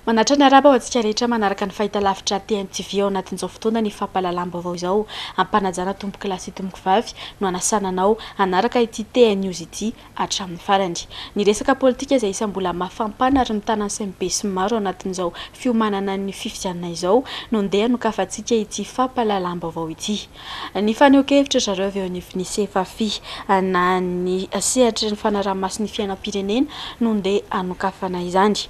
Manatra ny araba ho antsika rehetra manaraka ny fahitalavitra TNTV ao anatin'izao fotoana ny fampahalalam-baovao izao ampanajana tomboky lasy tomboky vavy no anasananao anaraka ity TN News ity hatramin'ny farany. Ny resaka politika izay isam-bola mafampana ary mitana ny be sy maro anatin'izao fiomanana ny fifidianana izao no ndeha nokafantsika ity fampahalalam-baovao ity. Ny faneho-kevitra zareo avy eo anivon'ny CFAFI na ny sehatra ny fanaraha-masiny fiainam-pirenena no ndeha hanokafana izany.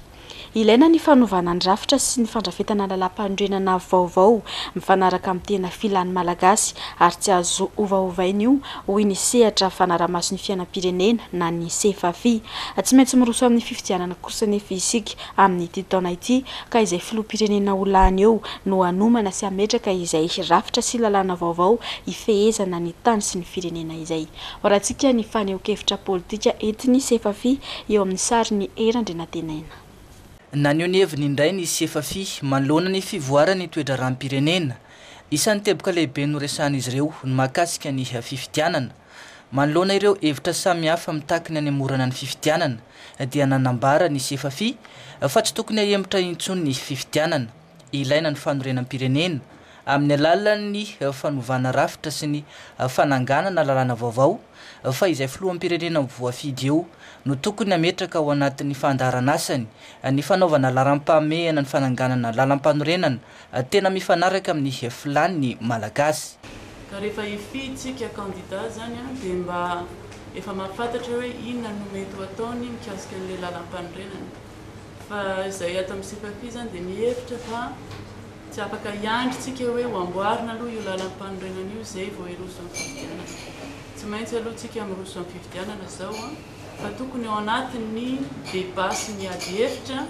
Ilaina ny fanovana ny rafitra sy ny fandrafetana lalam-pandrenana vaovao mifanaraka amin'ny tena filan'ny malagasy ary tsy azo ovaovaina io hoy ny sehatra fanaraha-masiny fiainam-pirenena na ny CFAFI. Tsy maintsy miroso amin'ny fifidianana kosa nefa isika amin'ity taona ity ka izay filoham-pirenena olany eo no hanomana sy hametraka izay rafitra sy lalàna vaovao ifehezana ny tany sy ny firenena izay. Horantsika ny faneho-kevitra politika entin'ny CFAFI eo amin'ny sary ny Erandrenatenaina. Nanio ny heviny indray ny CFAFI manoloana ny fivoarany toedra ranom-pirenena. Isan'ny teboka lehibe no resahan'izy ireo ny mahakasika ny fifidianana. Manoloana ireo hevitra samihafa mitakiny any amorana ny fifidianana dia nanambara ny CFAFI fa tsy tokony ahemitra intsony ny fifidianana. Ilaina ny fanorenam-pirenena amin'ny alalan'ny fanovana rafitra sy ny fananganana lalàna vaovao fa izay filoham-pirenena voafidy eo no tokony hametraka ao anatin'ny fandaharanasany ny fanaovana laharam-pahamehana ny fananganana lalam-panorenana tena mifanaraka amin'ny filan'ny malagasy. Ka rehefa ifiditsika candidat zany dia mba efa mahafantatra hoe inona no mety ho ataony mikasika an'ilay lalam-panorenana. Fa izay ato amin'ny CFAFI zany dia mihevitra fa tsy afaka iandritsika hoe ho amboarina aloha io lalam-panorenana io zay vao hiroso amin'ny fifidianana. Tsy maintsy aloha tsika miroso amin'ny fifidianana zao fa tokony ao anatin'ny débat sy ny ady hevitra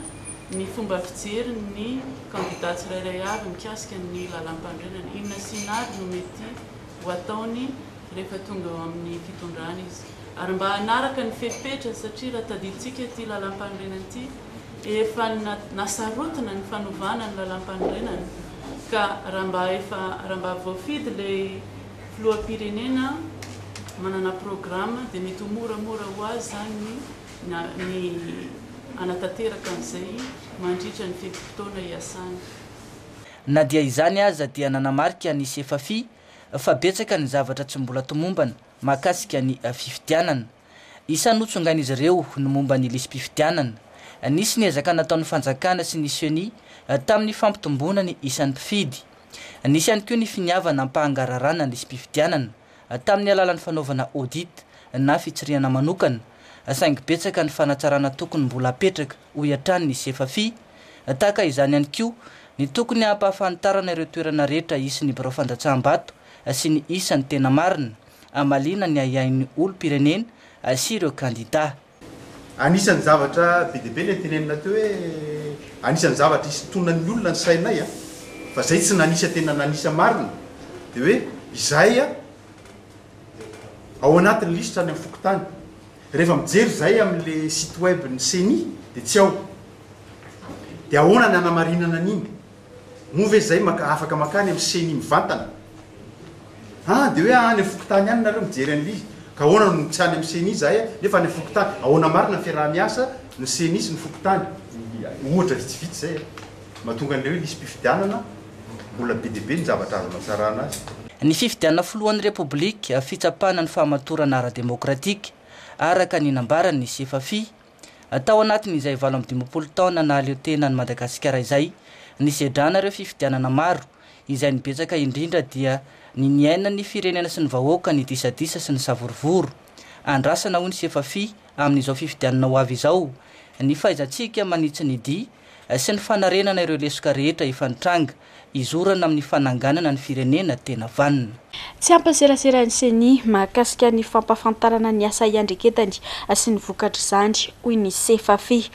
ny fomba fijery ny candidat tsirairay avy mikasika ny lalam-panorenana. Inona sy inona no mety ho ataony rehefa tonga eo amin'ny fitondrana izy. Ary mba hanaraka ny fepetra satria raha tadiditsika ity lalam-panorenana ity efa nasarotana ny fanovana ny lalam-panorenana ka raha mba voafidy ilay filoham-pirenena manana programma dia mety ho moramora ho azy zany ny anatanteraka an'izay mandritra ny fetim-potoana hiasana. Na dia izany aza dia nanamarika ny CFAFI fa betsaka ny zavatra tsy mbola tomombana mahakasika ny fifidianana. Isan'ny notsongain'izy ireo ny momba ny lisam-pifidianana. Nisy ny ezaka nataon'ny fanjakana sy ny CENI tamin'ny fampitomboana ny isan'ny mpifidy. Nisy ihany koa ny finiavana ampahangararana ny lisam-pifidianana tamin'ny alalan'ny fanaovana audit na fitsirihana manokana. Saingy betsaka ny fanatsarana tokony mbola apetraka ho hiatran'ny CFAFI. Tahaka izany ihany koa ny tokony hampahafantarana ireo toerana rehetra isy ny birao fandatsaham-bato sy ny isan'ny tena marina amalina ny ahiahin'ny olom-pirenena sy ireo candidat. Anisan'ny zavatra be dia be ilay tenenina teo hoe anisan'ny zavatra isintonan'ny olona ny sainay fa zay tsy nanisa tena nanisa marina dia hoe izay ao anatin'ny lisitra any amin'ny fokotany. Rehefa mijery zay amin'ilay site web ny CENI dia tsy ao. Dia ahoana ny anamarinana an'iny? Move zay afaka makany amin'ny CENI mivantana. Dia hoe any amin'ny fokotany any nareo mijery an'ilay izy. Ka ahoana no tsy any amin'ny CENI zay nefa any amin'ny fokotany. Ahoana marina fiaraha-miasa ny CENI sy ny fokotany. Ohatra vitsivitsy zay mahatonga an'ilay hoe lisam-pifidianana mbola be dia be ny zavatra azo anatsarana azy. Ny fifidianana filohan'ny Repoblika fitsapana ny fahamatorana ara-demokratika araka ny nambaran'ny CFAFI tao anatin'izay 25 taona nahaleo tena ny Madagasikara izay nisedrana ireo fifidianana maro izay nibetsaka indrindra dia ny niaina ny firenena sy ny vahoaka ny disadisa sy ny savorovoro. Andrasana hoy ny CFAFI amin'izao fifidianana ho avy izao ny fahaizantsika manitsy ny dia sy ny fanarenana ireo lesoka rehetra ifanitranga izorana amin'ny fananganana ny firenena tena vanina. Tsy ampaserasera ny CENI mahakasika ny fampafantarana ny asa iandreketany sy ny vokatra izany hoy ny CFAFI.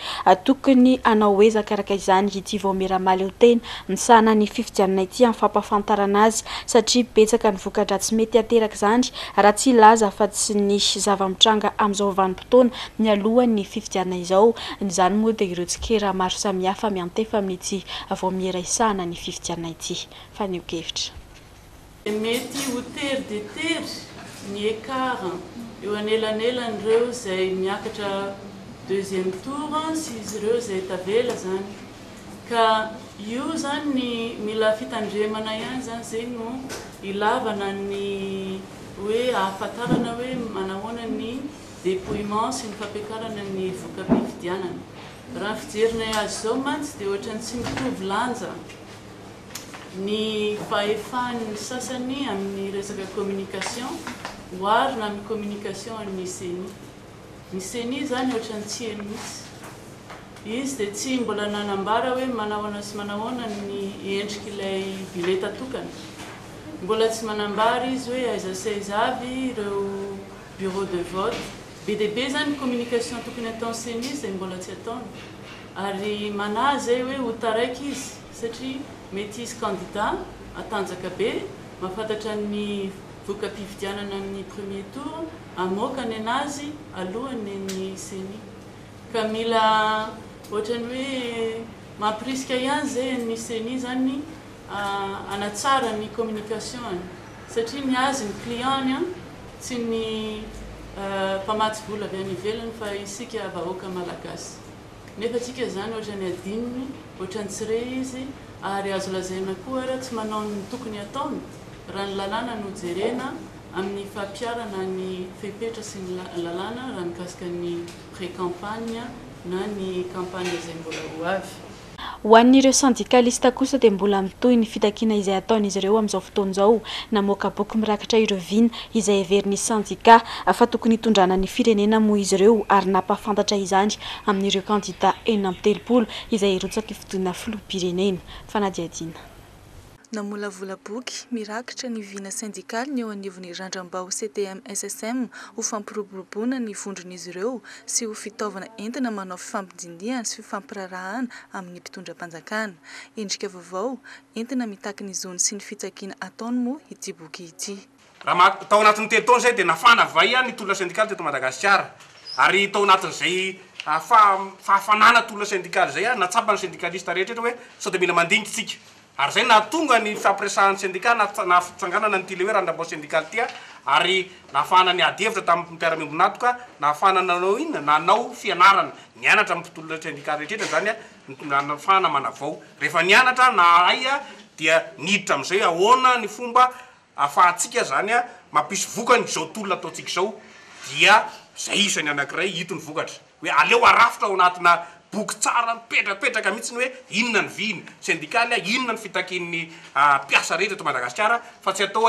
Tokony hanao ezaka araka izany ity vao miaramaly eo tena misahana ny fifidianana ity amin'ny fampafantarana azy satria betsaka ny vokatra tsy mety ateraka izany raha tsy ilaza fa tsy nisy zava-mitranga amin'izao vanim-potoana mialohan'ny fifidianana izao. Izany moa dia ireo tsikera maro samihafa miantefa amin'ity vao miara-isahana ny fifidianana ity. Faneho-kevitra. Mety ho tery dia tery ny écart eo anelan'elan'ireo izay miakatra deuxième tour sy izy ireo izay tavela zany ka io zany mila fitandremana ihany zany zegny no ilavana ny hoe ahafantarana hoe manahoana ny dépouillement sy ny fampiakarana ny voka-pifidianana. Raha fijerinay azy zao mantsy dia ohatrany tsy mitovy lanja ny fahefan'ny sasany amin'ny resaka communication oharina amin'ny communication amin'ny CENI. Ny CENI zany ohatrany tsy eny mihitsy. Izy dia tsy mbola nanambara hoe manahoana sy manahoana ny endrik'ilay bileta tokana. Mbola tsy manambara izy hoe aiza sy aiza avy ireo bureau de vote. Be dia be zany communication tokony ataony CENI izay mbola tsy ataony. Ary manazy hoe ho taraiky izy satria mety izy candidat atanjaka be mahafantatra ny voka-pifidianana amin'ny premier tour amoakany anazy alohany ny CENI. Ka mila ohatrany hoe mampirisika ihany zay ny CENI zany anatsara ny communication satria ny azy ny client tsy ny mpamatsy vola avy any ivelany fa isika vahoaka malagasy. Nefa tsika zany ohatrany adininy ohatrany tsire izy ary azo lazaina koa raha tsy manao ny tokony ataony raha ny lalàna no jerena amin'ny fampiarana ny fepetra sy ny lalàna raha mikasika ny pré-campagne na ny campagne izay mbola ho avy. Ho an'ireo syndicaliste kosa dia mbola mitohy ny fitakiana izay ataon'izy ireo amin'izao fotoan'izao namoaka boky mirakitra ireo vina izay heverin'ny syndicat fa tokony hitondrana ny firenena moa izy ireo ary nampahafantatra izany amin'ireo candidat 13 izay hirotsaka ifidianana filoham-pirenena. Fanadiadiana. Namolavola boky mirakitra ny vina syndikaly ny eo anivon'ny randram-bao CTM SSM ho fampiroboroboana ny vondron'izy ireo sy ho fitaovana entina manao fifampidindiana sy fifampirarahana amin'ny mpitondram-panjakana. Endrika vaovao entina mitaky ny zony sy ny fitsakiana ataony moa ity boky ity. Raha tao anatin'ny telo taona zay dia nafana vai ny tolona syndikaly teto Madagasikara ary tao anatin'izay fahafanana tolona syndikaly zay natsapa ny syndikalista rehetra hoe sao dia mila mandiniky tsika. Ary zay nahatonga ny fampiresahan'ny syndicat nafitsanganana ny tyle hoe randram-bao syndikaly tia ary nafana ny adihevitra tamin'ny mpiara-mimbonatoka nafana nanao inona nanao fianarana nianatra amin'ny mpitolona syndikaly rehetra zany nafana manavao rehefa nianatra na aya dia niditra amin'izay ahoana ny fomba ahafahantsika zany mampisy vokany zao tolona ataontsika zao dia zay isany anankiray hito ny vokatra hoe aleo arafitra ao anatina boky tsara mipetrapetraka mihitsy hoe inona ny viny syndikaly inona ny fitakin'ny mpiasa rehetra eto Madagasikara fa tsy atao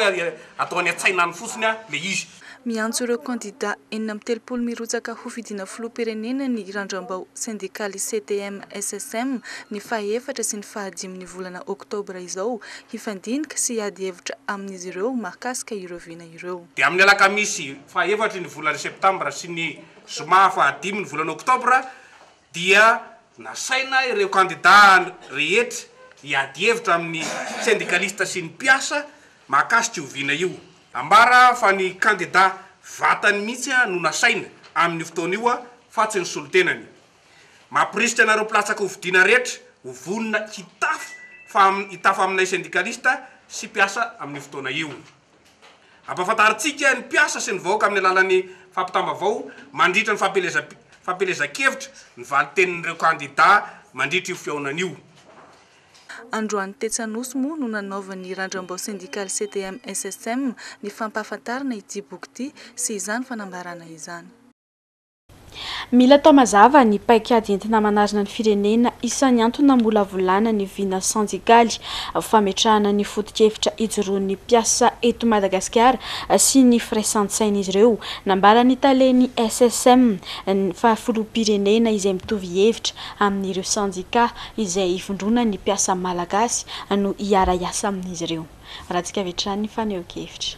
ataony atsainany fotsiny le izy. Miantso ireo candidat 13 mirotsaka ho fidina filoham-pirenena ny randram-bao syndikaly CTM SSM ny fahaefatra sy ny fahadiminy volana oktobra izao hifandinika sy hiady hevitra amin'izy ireo mahakasika ireo vina ireo. Dia amin'ny alakamisy fahaefatra ny volana septambra sy ny zoma fahadiminy volana oktobra dia nasaina ireo candidat rehetra hiady hevitra amin'ny syndikalista sy ny mpiasa mahakasika io vina io. Ambara fa ny candidat vatany mihitsy no nasaina amin'ny fotoana io fa tsy ny solotenany. Mampirisitra anareo platsaka hovidiana rehetra ho vonina hitafa aminay syndikalista sy mpiasa amin'ny fotoana io. Ampahafantaritsika ny mpiasa sy ny vahoaka amin'ny alalan'ny fampitambavao mandritra ny fampelezan-kevitra ny valitenin'ireo candidat mandritra io fiaonan'io. Androany Tetsanoso moa no nanaovan'ny randram-bao syndikaly CTM SSM ny fampahafantarana ity boky ity sy izany fanambarana izany. Mila tao mazava ny paikady entina manarina ny firenena isan'ny antony mbola volana ny vina syndikaly fametrahana ny foto-kevitra ijoroan'ny mpiasa eto Madagasikara sy ny firaisan-tsain'izy ireo nambarany taleny SSM ny filoham-pirenena izay mitovy hevitra amin'ireo syndicat izay hivondrona ny mpiasa malagasy no hiara-iasa amin'izy ireo. Ratsika vetrany faneho-kevitra.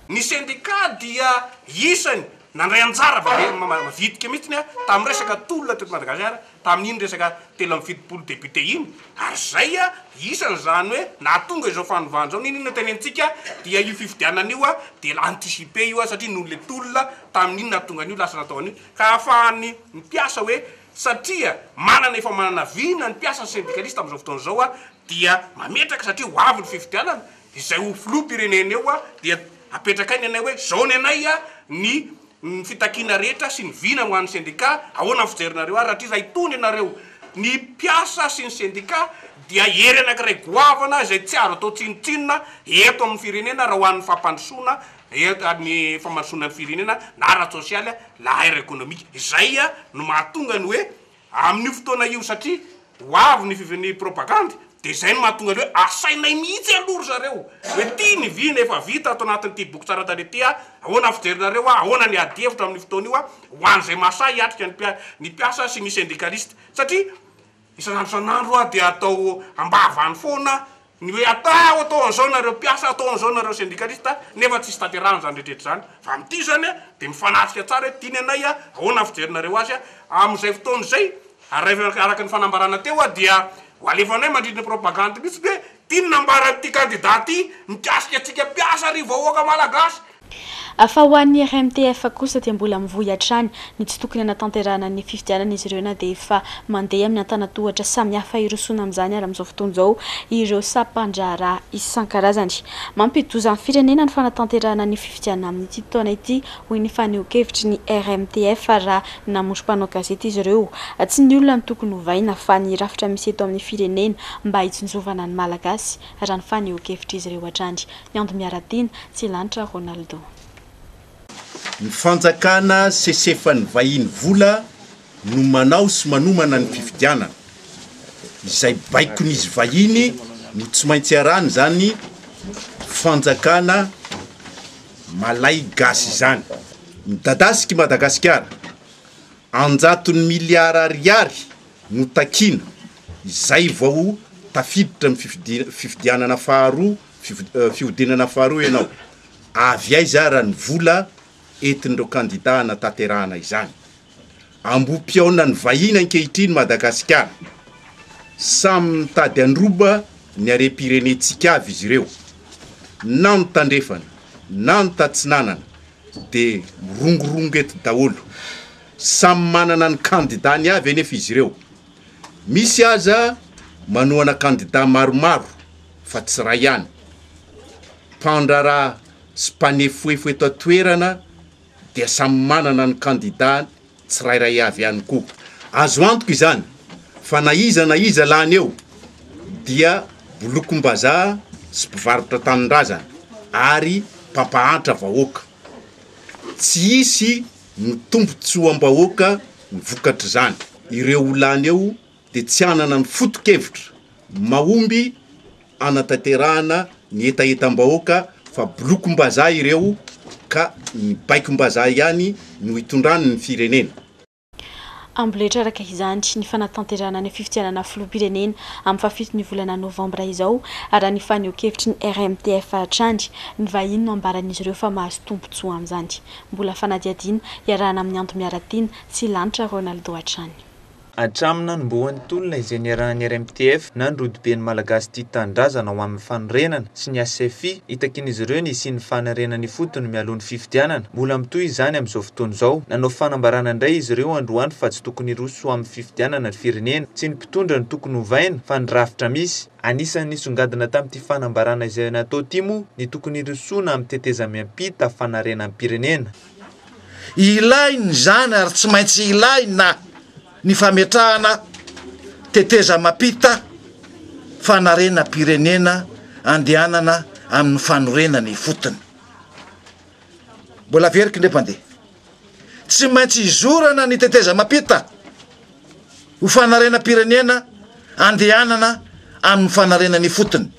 Ny syndicat dia isany nandray anjara mavitika mihitsy tamin'ny resaka tolona teto Madagasikara tamin'iny resaka 370 député iny ary zay isany zany hoe nahatonga izao fanovana zao ninona tenentsika dia io fifidianana io dia anticiper io satria noho le tolona tamin'iny nahatonga an'io lasa natao an'io ka ahafahan'ny mpiasa hoe satria manana efa manana vina ny mpiasa syndikalista amin'izao fotoana zao dia mametraka satria ho avy ny fifidianana izay ho filoham-pirenena eo dia apetraka iny anay hoe zao ny anay ny fitakiana rehetra sy ny vina ho an'ny syndicat ahoana ny fijerinareo rahatria zay itony ianareo ny mpiasa sy ny syndika dia hery anankiray goavana zay tsy aro atao tsinotsinona eto amin'ny firenena raha ho an'ny fampandrosoana ny fampandrosoana ny firenena na ara-tsosialy la aira économique izay no mahatonga ny hoe amin'io fotoana io satria ho avy ny propagande de zay no mahatonga ny hoe asainay mihitsy alory zareo hoe ty ny vina efa vita ato anatin'ity boky tsara tare ty ahoana fijerinareo ahoana ny adihevitra amin'ny fotoana io ho an'izay masa hiatrika ny mpiasa sy ny syndicaliste satria isan'andro dia atao ambavany foana ny hoe atao an'izao nareo mpiasa atao an'izao nareo syndicaliste nefa tsisy tanterahana zany rehetrehtra zany fa amin'ity zany de mifanatrika tsara hoe tiany anay ahoana fijerinareo azy amin'izay fotoana zay araka ny fanambarana teo dia ho alefanay mandridina propagande mihitsy hoe tiany nambaran'ity candidat ty mikasika atsika mpiasa ry vahoaka malagasy. Fa ho an'ny RMTF kosa dia mbola mivoy hatrany ny tsy tokony anatanterahana ny fifidianana izy ireo na dia efa mandeha amin'ny antanatohatra samihafa irosona amin'izany ary amin'izao fotoana izao ireo sampandraharaha isan-karazany. Mampidi-doza amin'ny firenena ny fanatanterahana ny fifidianana amin'ity taona ity hoy ny faneho-kevitry ny RMTF raha namonjom-panao gazety izy ireo. Tsy ny olona ny tokony hovaina fa ny rafitra misy eto amin'ny firenena mba hitsinjovana ny malagasy raha ny faneho-kevitra izy ireo hatrany. Ny Ando Miaradina, Tsilanitra Ronaldo. Ny fanjakana sesefan'ny vahiny vola no manao sy manomana ny fifidianana izay baikon'izy vahiny no tsy maintsy arany zany fanjakana malay gasy zany midadasiky Madagasikara 100 miliara ariary no takina izay vao tafiditra amin'ny fifidianana faharoa fihodinana faharoa ianao avy aiza raha ny vola etin'ireo candidat anatanterahana izany ambom-piaona ny vahiny ankehitriny Madagasikara samy mitady androba ny arem-pirenetsika avy izy ireo na ny tandrefana na ny tatsinanana de mirongorongo eto daholo samy manana ny candidany avy anefa izy ireo misy aza manoana candidat maromaro fa tsy ray ihany mpandraraha sy mpanefoefo eto atoerana dia samy manana ny candidat tsirairay avy ihany koa azo antoka izany fa na iza lany eo dia bolokom-bazaha sy mpivarotra tanindrazana ary mpampahantra vahoaka tsy hisy ny tombontsoam-bahoaka ny vokatra zany ireo olany eo dia tsy anana ny foto-kevitra mahomby anatanterahana ny etaetam-bahoaka fa bolokom-bazaha ireo ka ny baikom-bazaha ihany no hitondrany ny firenena. Amboletra araka izany ny fanatanterahana ny fifidianana filoham-pirenena amin'ny fafito volana novambra izao ary ny faneho-kevitry ny RMTF hatrany ny vahiny no ambaran'izy ireo fa mahazo tombontsoa amin'izany. Mbola fanadiadiana iarahana amin'ny Ando Miaradina, Tsilanitra Ronaldo hatrany. Atramina ny mboan'ny tolona izay niarahan'ny RMTF na ny rodiben'ny malagasy tia tandrazana ho amin'ny fanorenana sy ny ACFI hitakin'izy ireo ny sy ny fanarenany fotony mialohan'ny fifidianana. Mbola mitohy izany amin'izao fotoana izao nanao fanambarana indray izy ireo androany fa tsy tokony roso amin'ny fifidianana ny firenena tsy ny mpitondra ny tokony hovaina fa ny rafitra misy. Anisan'ny nisongadina tamin'ity fanambarana izay natao ty moa ny tokony rosoana amin'ny teteza miampita fanarenan'ny pirenena. Ilainy zany ary tsy maintsy ilaina ny fametrahana teteza mapita fanarena pirenena andehanana amin'ny fanorenany fotony. Mbola veriky ndre mpandeha tsy maintsy izorana ny teteza mapita ho fanarena pirenena andehanana amin'ny fanarenany fotony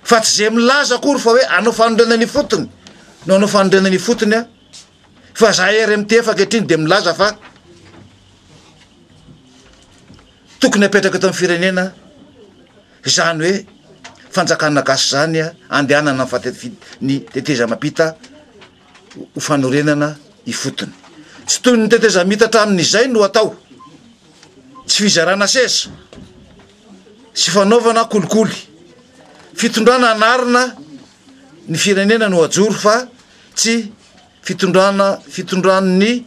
fa tsy zay milaza akory fa hoe anao fanorenany fotony no anao fanorenany fotony fa za RMTF akehitriny de milaza fa tokony apetraka eto amin'ny firenena zany hoe fanjakana gasy zany andehanana ny teteza mapita ho fanorenana ifotony. Tsy toy ny teteza mitatra amin'izay no atao tsy fizarana sesa sy fanaovana kolikoly fitondrana anarina ny firenena no ajoro fa tsy fitondran'ny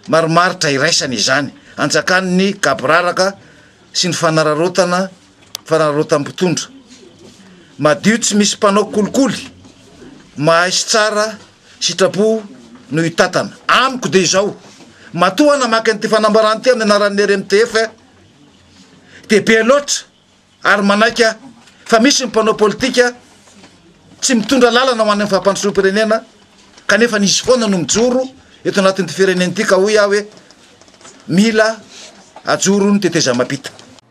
maromaritra iraisany izany anjakan'ny kabraraka sy ny fanararotam-pitondra madio tsy misy mpanao kolikoly mahay sy tsara sitrapo no hitatana amiko de izao matoa namaky an'ity fanambarana ty amin'ny anaran'ny RMTF bebe loatra ary manaiky fa misy mpanao politika tsy mitondra lalana ho any amin'ny fahampandrosom-pirenena kanefa nisy foana no mijoro eto anatin'ity firenena ity ka hoy aho hoe mila ajoro ny teteza mapita.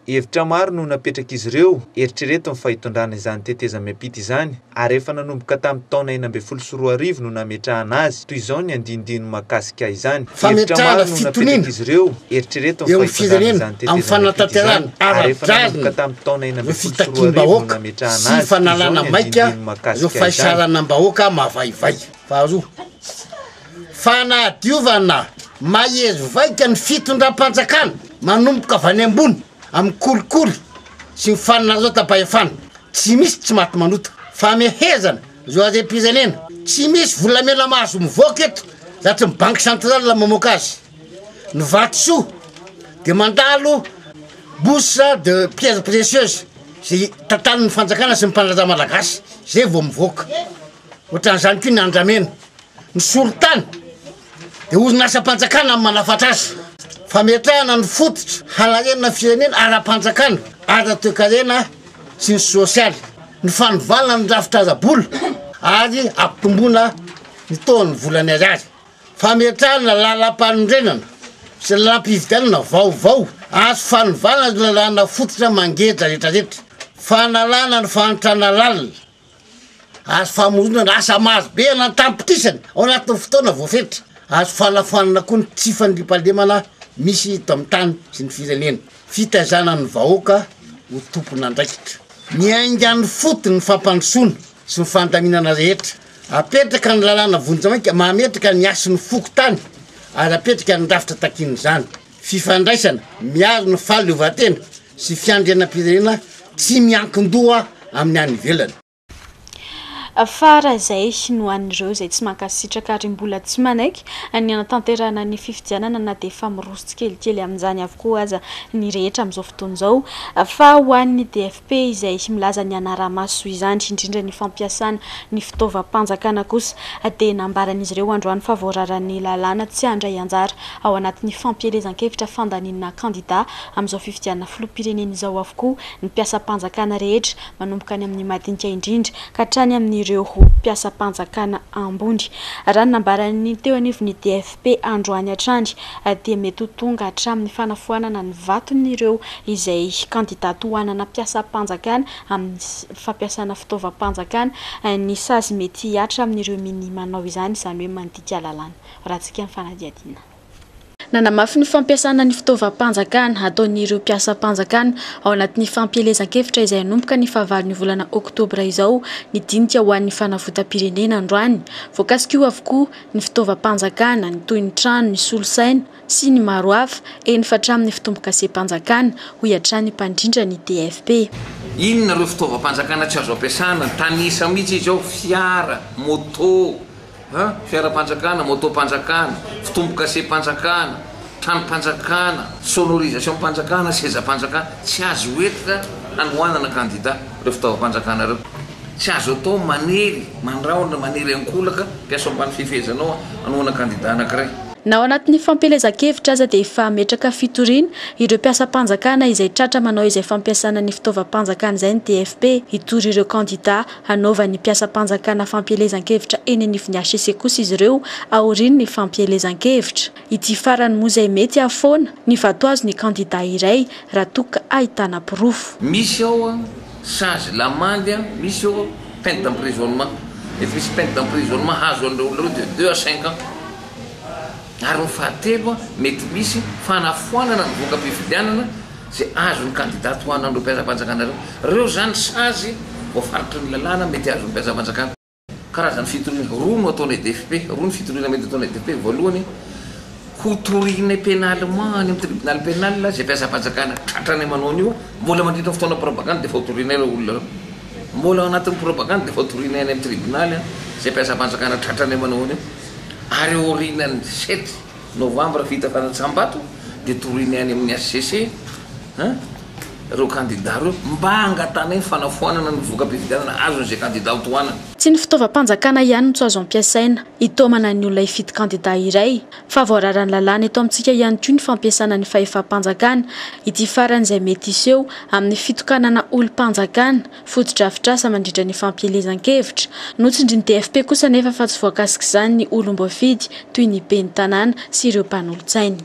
Hevitra maro no napetraka izy ireo eritrereto ny fahitondrana izany teteza mapita izany ary efa nanomboka tamin'ny taona 2024 no nametrahana azy toy izao ny andindino mahakasika izany. Hevitra maro no napetraka izy ireo eritrereto ny fahitondrana izany teteza mapita izany ary efa nanomboka tamin'ny taona 2024 no nametrahana azy toy izao ny andindino mahakasika izany. Bahoaka mavaivay faharoa fanadiovana mahezo vaika ny fitondram-panjakana manomboka avany ambony amin'ny kolikoly sy ny fanina zao tapahefana tsy misy tsy maty manota famehezana zo azem-pirenena tsy misy volamena mahazo mivoaka eto zatry ny banque centrale la mamoaka azy ny vatosoa de mandalo bourse de pièces précieuses zay tantanin'ny fanjakana sy ny mpandraza malagasy zay vao mivoaka ohatran'izany koa ny andramena ny solotany de orinasa mpanjakana amin'ny manafatra azy fametrahana ny fototra halarenina firenena ara-panjakana ara-toekarena sy ny sosialy ny fanovalana ny rafitra-azabola ary ampitombona ny taon'ny volany ariary fametrahana lalam-panondrenana sy lalam-pividianana vaovao azo fanovalana ny lalàna fototra mangetra rehetrarehetra fanalana ny fanotrana lalina azo famoronana asa mahazo be anantampitisany ao anatin'ny fotoana voafetra azo falafanana koa ny tsy fandripalemana misy eto amin'ny tany sy ny firenena fitazana ny vahoaka ho tompona andraikitra miaingan'ny foto ny fampandrosoana sy ny fandaminana rehetra apetraka ny lalàna vonjamaika mametraka ny asy ny fokotany ary apetraka ny rafitra takin'izany fifandraisana miaro ny fahaleovan-tena sy fiandrianam-pirenena tsy miankin-doha amin'ny any ivelany. Fara izay no an'ireo izay tsy mankasitraka ary mbola tsy manaiky ny anatanterana ny fifidianana na dia efa miroso kelikely amin'izany avokoa aza ny rehetra amin'izao fotoana izao fa ho an'ny DFP izay milaza ny anara-maso izany indrindra ny fampiasana ny fitaovam-panjakana kosa dia nambaran'izy ireo androany fa voararan'ny lalàna tsy handray anjara ao anatin'ny fampielezan-kevitra fandaninana kandida amin'izao fifidianana filoham-pirenena izao avokoa ny mpiasam-panjakana rehetra manomboka any amin'ny madinika indrindra ka hatrany amin'ny ireo mpiasam-panjakana ambony raha nambaran'ny teo anivon'ny DFP androany hatrany dia mety ho tonga hatramin'ny fanafoanana ny vaton'ireo izay kandidato hoanana mpiasam-panjakana amin'ny fampiasana fitaovam-panjakana ny sazy mety hatra amin'ireo miny manao izany izany hoe mandika lalàna rahantsika amin'ny fanadiadiana. Nanamafy ny fampiasana ny fitaovam-panjakana ataon'ireo mpiasam-panjakana ao anatin'ny fampielezan-kevitra izay hanomboka ny fahavalon'ny volana Oktobra izao ny dinika ho an'ny fanavotam-pirenena androany. Voakasika io avokoa ny fitaovam-panjakana ny toy ny trano, ny solosaina sy ny maro hafa eny fa hatramin'ny fitomboka se-panjakana ho hiatrany mpandrindra ny DFP. Inona ireo fitaovam-panjakana tsy azo ampiasana tanisa mihitsy izy ao fiara, moto fiara-panjakana, moto-panjakana, fitomboka se-panjakana, trano-panjakana, sonorisation-panjakana, seza-panjakana tsy azo entina hanohanana kandida ireo fitaovam-panjakana ireo. Tsy azo atao manery mandraona manery ankolaka mpiasa ambany fifehezanao hanohana kandida anankiray. Na ao anatin'ny fampielezan-kevitra aza dia efa ametraka fitoriana ireo mpiasam-panjakana izay tratra manao izay fampiasana ny fitaovam-panjakana izay ny DFP hitory ireo kandida hanaova ny mpiasam-panjakana fampielezan-kevitra eny anivon'ny HCC kosa izy ireo aoriany ny fampielezan-kevitra. Ity farany moa izay mety afoana ny vatoazo ny kandida iray raha toka ahitana pirofo. Misy ao sazy lamandy, misy ao peine d'emprisonnement. Efa misy peine d'emprisonnement hazo an'ireo de 2 à 5 ans. Ary ny fahatelo mety misy fanafoanana ny voka-pifidianana zay azo ny kandidato ho anan'ireo mpiasam-panjakana ireo zany sazy voafaritry ny lalàna mety azo ny mpiasam-panjakana. Karazany fitoriana roa no ataonay DFP, roa ny fitoriana mety ataonay DFP. Voalohany ho toriana pénalement any amin'ny tribunal pénal zay mpiasam-panjakana tratrany manao an'io mbola mandritra fotoana propagande dia fatoriana ireo olona ireo. Mbola anatin'ny propagande dia fatoriana any amin'ny tribunal zay mpiasam-panjakana tratrany manao an'io. Ary orinany 7 novambra vita fanatsambato dia toriny any amin'ny HCC reo candidat reo mba angatana ny fanafoanana ny voka-pifidianana azon'izay candidat ho toanana. Tsy ny fitaovam-panjakana ihany no tsy azo ampiasaina hitomana ny olona hifidy candidat iray fa voararany lalàna eto amintsika ihany koa ny fampiasana ny fahefa-panjakana ity faran'izay mety iseho amin'ny fitokanana olo-panjakana foto-drafitrasa mandritra ny fampielezan-kevitra notsindry ny DFP kosa nefa fa tsy voakasika izany ny olom-boafidy toy ny ben'ny tanàna sy ireo mpanolo-tsaina.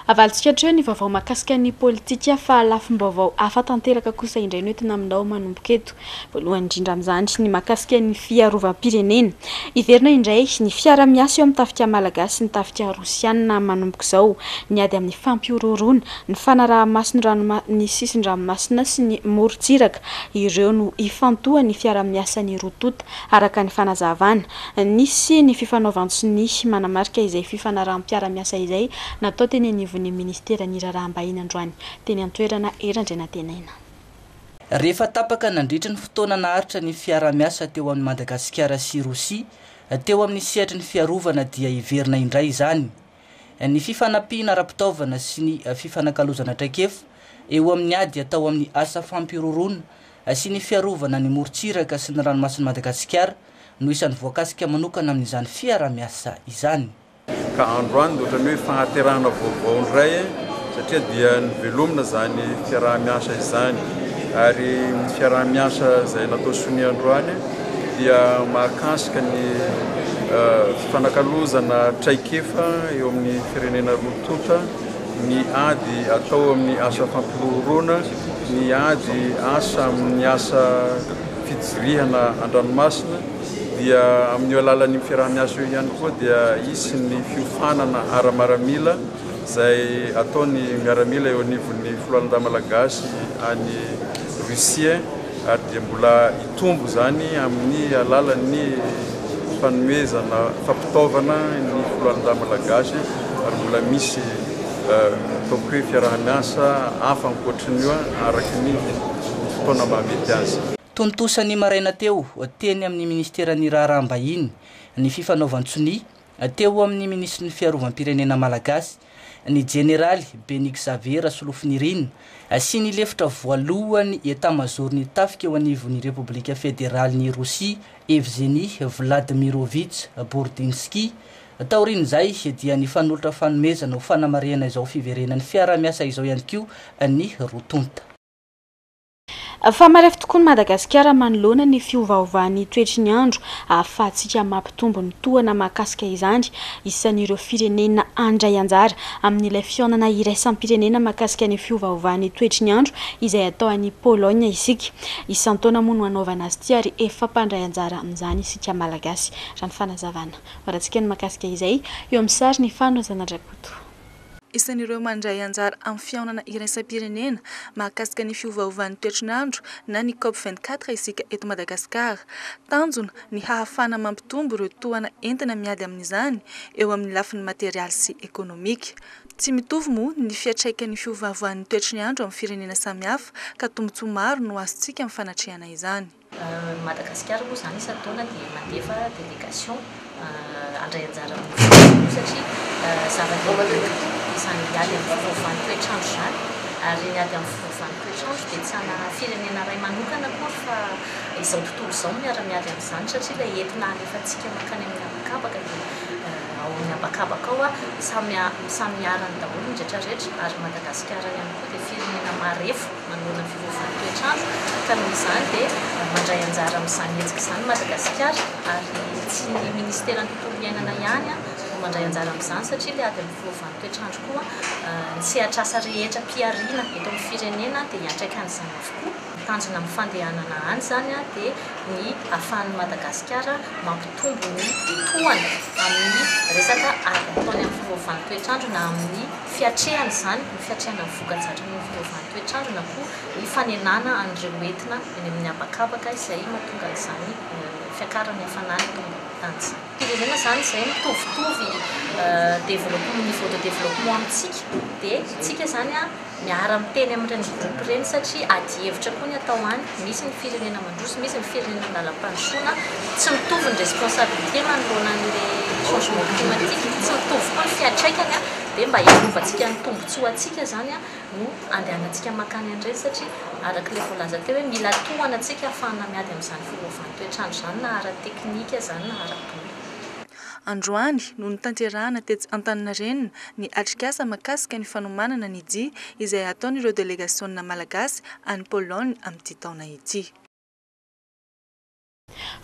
Avalitsika hatreo ny vaovao mahakasika ny politika fa lafim-baovao hafa tanteraka kosa indray noentina aminao manomboka eto. Voalohany indrindra amin'izany ny mahakasika ny fiarovam-pirenena. Iverina indray ny fiara-miasa eo amin'ny tafika malagasy sy ny tafika rosianina manomboka izao ny ady amin'ny fampiororona ny fanaraha-masina ny sisin-dranomasina sy ny morontsiraka ireo no ifantoha ny fiara-miasa ny rotota araka ny fanazavana. Nisy ny fifanaovan-tsiny manamarika izay fifanarahan'ny-piara-miasa izay natao teny ny ministera ny raharaham-bahiny androany teny an-toerana erandrena tenaina. Rehefa tapaka nandritra ny fotoana naharitra ny fiara-miasa teo amin'ny Madagasikara sy Rosia teo amin'ny sehatry ny fiarovana dia iverina indray izany. Ny fifanampiana ara-pitaovana sy ny fifanakalozana traikefa eo amin'ny ady atao amin'ny asa fampirorona sy ny fiarovana ny morontsiraka sy ny ranomasin'i Madagasikara no isan'ny voakasika manokana amin'izany fiara-miasa izany. Ka androany dia ohatrany hoe fanaterahana vaovao indray satria dia nivelomina zany fiaraha-miasa izany ary ny fiaraha-miasa izay natao sonia androany dia mahakasika ny fifanakalozana traikefa eo amin'ny firenena rotota, ny ady atao amin'ny asa fampirorona, ny ady asa amin'ny asa fijirihana an-dranomasina dia amin'ny alalan'ny fiaraha-miasa io ihany koa dia isy ny fiofanana ara-maramila izay ataony miaramila eo anivon'ny filoalan-dahy malagasy any Rusia ary dia mbola hitombo zany amin'ny alalan'ny fanomezana fampitaovana ny filoalan-dahy malagasy ary mbola misy ataoko hoe fiaraha-miasa hafa ankoatrin'io araky ny fotoana mahamety azy. Tontosany maraina teo teny amin'ny ministeran'ny raharaham-bahiny ny fifanaovan-tsony teo amin'ny ministry ny fiarovam-pirenena malagasy ny generaly Benik Xavier Solofinirina sy ny lefitra voalohany etat-majorny tafika eo anivon'ny Repoblika Federaliny Rosia Evgeny Vladimirovich Borodinski taorin'izay dia ny fanolotra fanomezana ho fanamarihana izao fiverenan'ny fiara-miasa izao ihany koa ny rotonta. Fa marefy tokoa ny Madagasikara manoloana ny fiovaovan'ny toetry ny andro ahafahantsika mampitombo ny tohana mahakasika izany isan'ireo firenena andray anjara amin'ilay fionana iraisam-pirenena mahakasika ny fiovaovan'ny toetry ny andro izay atao any Pologne isika. Isan-taona moa no anaovana azy ity ary efa mpandray anjara amin'izany isika malagasy raha ny fanazavana. Varatsika ny mahakasika izay eo amin'ny sary ny fanomezana Drakoto. Isan'ireo mandray anjara amin'ny fiaonana iraisam-pirenena mahakasika ny fiovaovan'ny toetry ny andro na ny COP24 isika eto Madagasikara. Tanjona ny hahafana mampitombo ireo tohana entina miady amin'izany eo amin'ny lafiny materialy sy ekonomika. Tsy mitovy moa ny fiatraikan'ny fiovaovan'ny toetry ny andro amin'ny firenena samihafa ka tombontsoa maro no azontsika amin'ny fanatrehana izany. Madagasikara moa izany isan-taona dia mandefa délégation andray anjara amin'ny satria zava-dehibe izany miady amin'ny fiovaovan'ny toetr'andro izany ary ny ady amin'ny fiovaovan'ny toetr'andro dia tsy ana firenena iray manokana akory fa izao tontolo izao miara-miady amin'izany satria ilay entina alefantsika makany amin'ny habakabaka dia ao amin'ny habakabaka ao samy arany daholo ny rehetrarehetra ary Madagasikara ihany koa dia firenena marefo manoloana ny fiovaovan'ny toetr'andro ka noho izany dia mandray anjara amin'izany hetsika izany Madagasikara ary tsy ny ministeran'ny tontolo iainana ihany mandray anjara amin'izany satria ilay ady amin'ny fiovaovan'ny toetr'andro koa ny sehatr'asa rehetra mpiariana eto amin'ny firenena dia hiantraikan'izany avokoa. Tanjona amin'ny fandehanana any zany dia ny ahafahan'ny Madagasikara mampitombo ny tohana amin'ny resaka ady ataony amin'ny fiovaovan'ny toetr'andro na amin'ny fiatrehana izany ny fiatrehana ny voka-dratsy ny fiovaovan'ny toetr'andro na koa ny fanenana an'ireo entina eny amin'ny habakabaka izay mahatonga izany fiakarany hafanany tombo tanjona. Firenena zany izay mitovitovy niveau de développement amintsika dia tsika zany miara-miteny amin'ireny groupe ireny satria ady hevitra koa ny atao any misy ny firenena mandroso misy ny firenena lalam-pandrosoana tsy mitovy ny responsabilité manoloana an'ilay changement climatique tsy mitovy koa ny fiatraikany dia mba hiarovantsika ny tombotsoa antsika zany no andehanantsika makany an'ireny satria araka le voalaza teo hoe mila tohana antsika ahafahana miady amin'izany firofantoetrandro zany na ara-teknika zany na ara-boly. Androany no nitanterahana tetsy Antaninarenina ny atrikasa mahakasika ny fanomanana ny dia izay ataon'ireo délégation malagasy any Pologne amin'ity taona ity.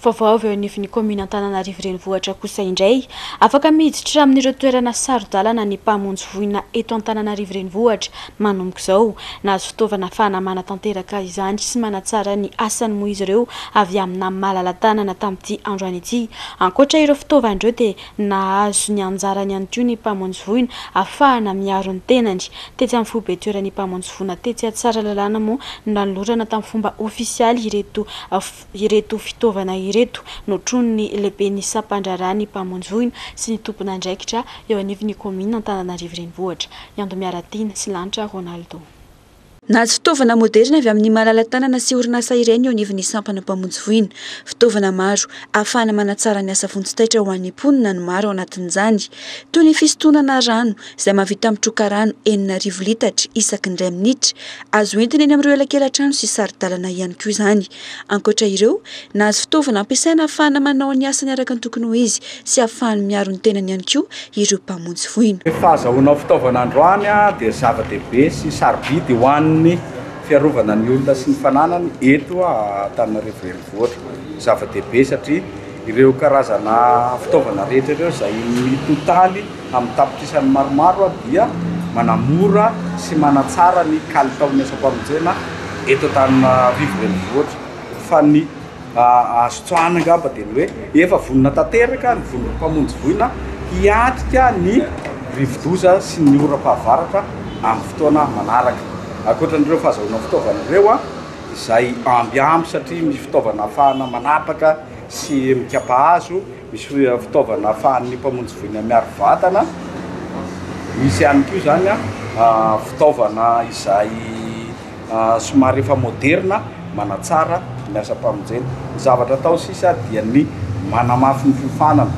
Vaovao avy eo anivon'ny commune Antananarivo renivohitra kosa indray afaka miditra amin'ireo toerana sarodalana ny mpamonjy voina eto Antananarivo renivohitra manomboka izao nahazo fitaovana fanamana tanteraka izany sy manatsara ny asany moa izy ireo avy amina malala-tanana tamin'ity androany ity. Ankoatra ireo fitaovandreo dia nahazo ny anjarany ihany koa ny mpamonjy voina ahafahana miaro ny tenany. Tetsy amin'ny fobe toeran'ny mpamonjy voina tetsy Tsaralalàna moa nanolorana tamin'ny fomba ofisialy ireto fitaovana ireto notrony lehibe ny sampandrarany mpamonjy voina sy ny tompona andraikitra eo anivon'ny commune Antananarivo renivohitra. Miandomiaratina sy Lanitra Ronaldo. Nahazo fitaovana moderna avy amin'ny malala-tanana sy orinasa ireny eo anivon'ny sampana mpamonjy voina. Fitaovana maro ahafahana manatsara ny asa vonjy-taitra ho an'ny mponina no maro ao anatin'izany. Toy ny fisontonana rano izay mahavita mitroka rano 9,000 litatra isaky ny 2 minitra. Azo entina eny amin'ireo elakelan-trano sy sarodalana ihany koa izany. Ankoatra ireo, nahazo fitaovana ampiasaina ahafahana manao ny asany araka ny tokony ho izy sy ahafahana miaro ny tenany ihany koa ireo mpamonjy voina. Fahazahoana fitaovana androany dia zava-dehibe sy sarobidy ho an'ny fiarovana ny olona sy ny fananany eto Antananarivo renivohitra. Zava-dehibe satria ireo karazana fitaovana rehetra ireo izay mitotaly amin'ny tapitrisany maromaro dia manamora sy manatsara ny kalitaon'ny asa-pamonjena eto Antananarivo renivohitra. Fa ny azo tsoahana angamba dia ny hoe efa vonona tanteraka ny vonona mpamonjy voina hiatrika ny rivo-doza sy ny oram-pahavaratra amin'ny fotoana manaraka. Ankoatran'ireo fahazahoana fitaovana ireo izay ambiamby satria misy fitaovana ahafahana manapaka sy mikapa hazo, misy fitaovana ahafahan'ny mpamonjy voina miaro vatana. Misy ihany koa izany fitaovana izay somary efa moderna manatsara ny asa-pamonjena. Ny zavatra atao sisa dia ny manamafy ny fiofanana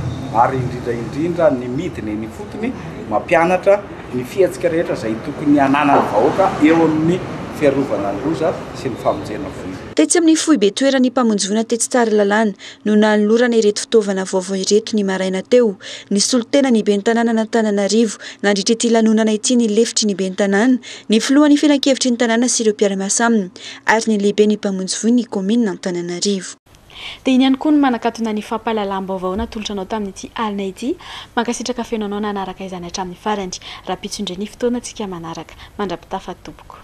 ary indrindra ny midiny ny fotony mampianatra ny fietsika rehetra izay tokony hananany vahoaka eo amin'ny fiarovana ny loza sy ny famonjena voina. Tetsy amin'ny foibe toeran'ny mpamonjy voina tetsy Tsaralalàna no nanolorana ireto fitaovana vaovao ireto ny maraina teo. Ny solitena ny ben'ny tanàna n'Antananarivo nandritra ity lanonana ity ny lefitry ny ben'ny tanàna, ny filohan'ny filan-kevitry ny tanàna sy ireo mpiara-miasa aminy ary ny lehibe ny mpamonjy voina ny commune Antananarivo. Dia iny ihany koa no manakatona ny fampahalalam-baovao natolotranao tamin'ity alina ity. Mankasitraka fenonao nanaraka izany hatramin'ny farany. Raha pitsondre ny fotoana antsika manaraka. Mandrapitafa tompoko.